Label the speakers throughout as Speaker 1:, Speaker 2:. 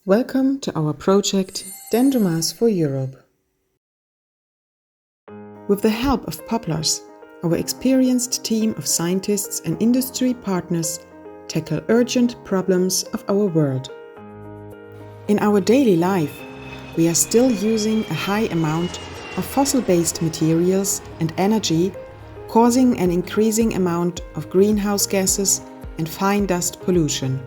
Speaker 1: Welcome to our project Dendromass for Europe. With the help of Poplars, our experienced team of scientists and industry partners tackle urgent problems of our world. In our daily life, we are still using a high amount of fossil-based materials and energy, causing an increasing amount of greenhouse gases and fine dust pollution.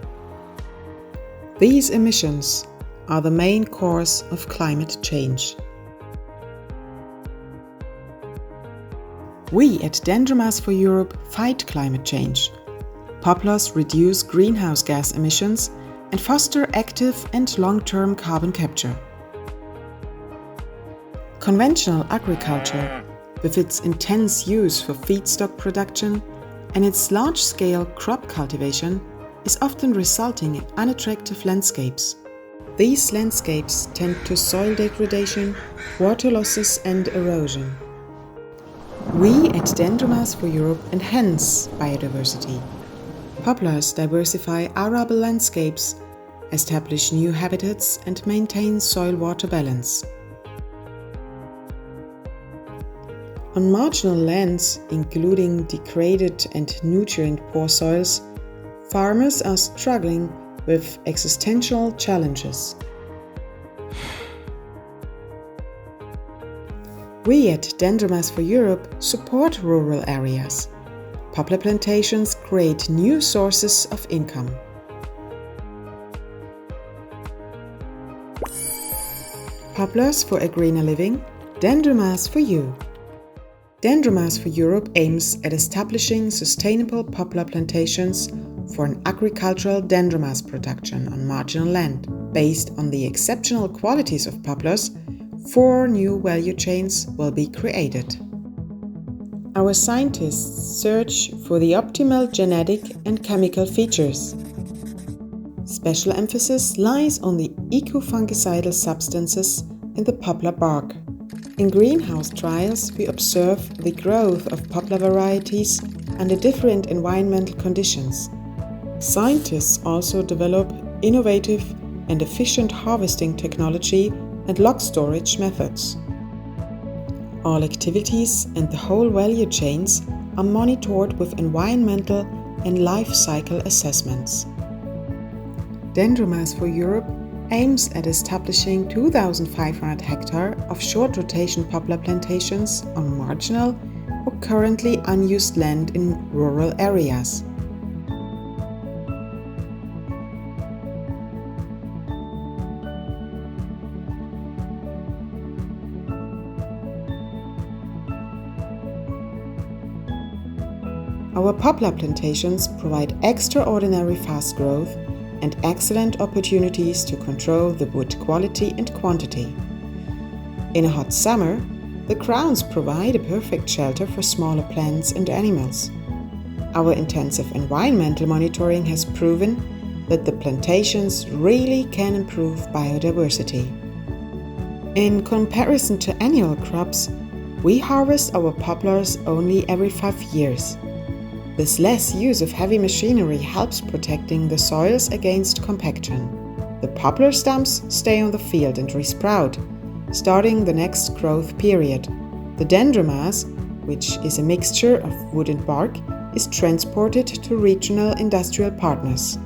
Speaker 1: These emissions are the main cause of climate change. We at Dendromass for Europe fight climate change. Poplars reduce greenhouse gas emissions and foster active and long-term carbon capture. Conventional agriculture, with its intense use for feedstock production and its large-scale crop cultivation, is often resulting in unattractive landscapes. These landscapes tend to soil degradation, water losses and erosion. We at Dendromass for Europe enhance biodiversity. Poplars diversify arable landscapes, establish new habitats and maintain soil-water balance. On marginal lands, including degraded and nutrient-poor soils, farmers are struggling with existential challenges. We at Dendromass for Europe support rural areas. Poplar plantations create new sources of income. Poplars for a greener living, Dendromass for you. Dendromass for Europe aims at establishing sustainable poplar plantations for an agricultural dendromass production on marginal land. Based on the exceptional qualities of poplars, 4 new value chains will be created. Our scientists search for the optimal genetic and chemical features. Special emphasis lies on the eco-fungicidal substances in the poplar bark. In greenhouse trials, we observe the growth of poplar varieties under different environmental conditions. Scientists also develop innovative and efficient harvesting technology and log storage methods. All activities and the whole value chains are monitored with environmental and life cycle assessments. Dendromass for Europe aims at establishing 2,500 hectares of short rotation poplar plantations on marginal or currently unused land in rural areas. Our poplar plantations provide extraordinary fast growth and excellent opportunities to control the wood quality and quantity. In a hot summer, the crowns provide a perfect shelter for smaller plants and animals. Our intensive environmental monitoring has proven that the plantations really can improve biodiversity. In comparison to annual crops, we harvest our poplars only every 5 years. This less use of heavy machinery helps protecting the soils against compaction. The poplar stumps stay on the field and resprout, starting the next growth period. The dendromass, which is a mixture of wood and bark, is transported to regional industrial partners.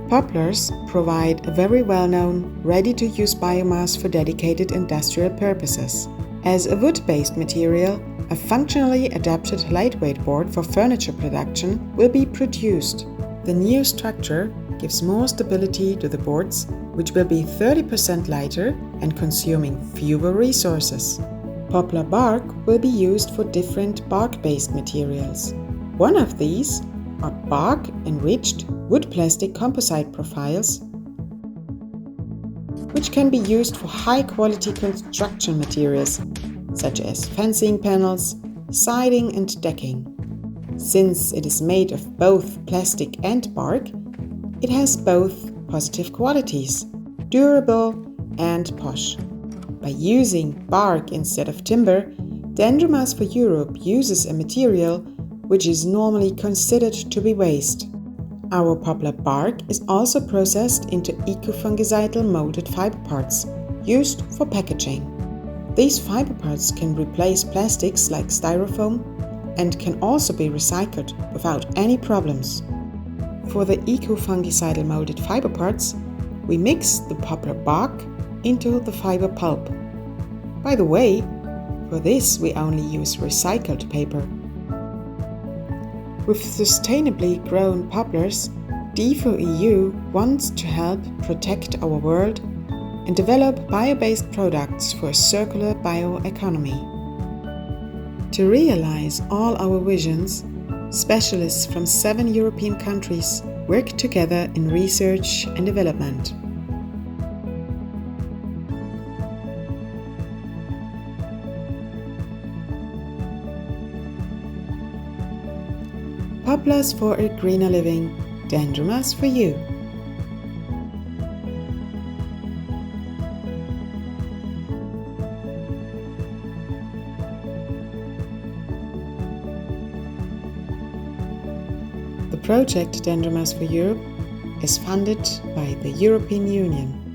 Speaker 1: Poplars provide a very well-known, ready-to-use biomass for dedicated industrial purposes. As a wood-based material, a functionally adapted lightweight board for furniture production will be produced. The new structure gives more stability to the boards, which will be 30% lighter and consuming fewer resources. Poplar bark will be used for different bark-based materials. One of these are bark-enriched wood plastic composite profiles, which can be used for high-quality construction materials such as fencing panels, siding and decking. Since it is made of both plastic and bark, it has both positive qualities, durable and posh. By using bark instead of timber, Dendromass for Europe uses a material which is normally considered to be waste. Our poplar bark is also processed into eco-fungicidal moulded fibre parts, used for packaging. These fibre parts can replace plastics like styrofoam and can also be recycled without any problems. For the eco-fungicidal moulded fibre parts, we mix the poplar bark into the fibre pulp. By the way, for this we only use recycled paper. With sustainably grown poplars, D4EU wants to help protect our world and develop bio-based products for a circular bioeconomy. To realize all our visions, specialists from 7 European countries work together in research and development. Poplars for a greener living, Dendromass for you. The project Dendromass for Europe is funded by the European Union.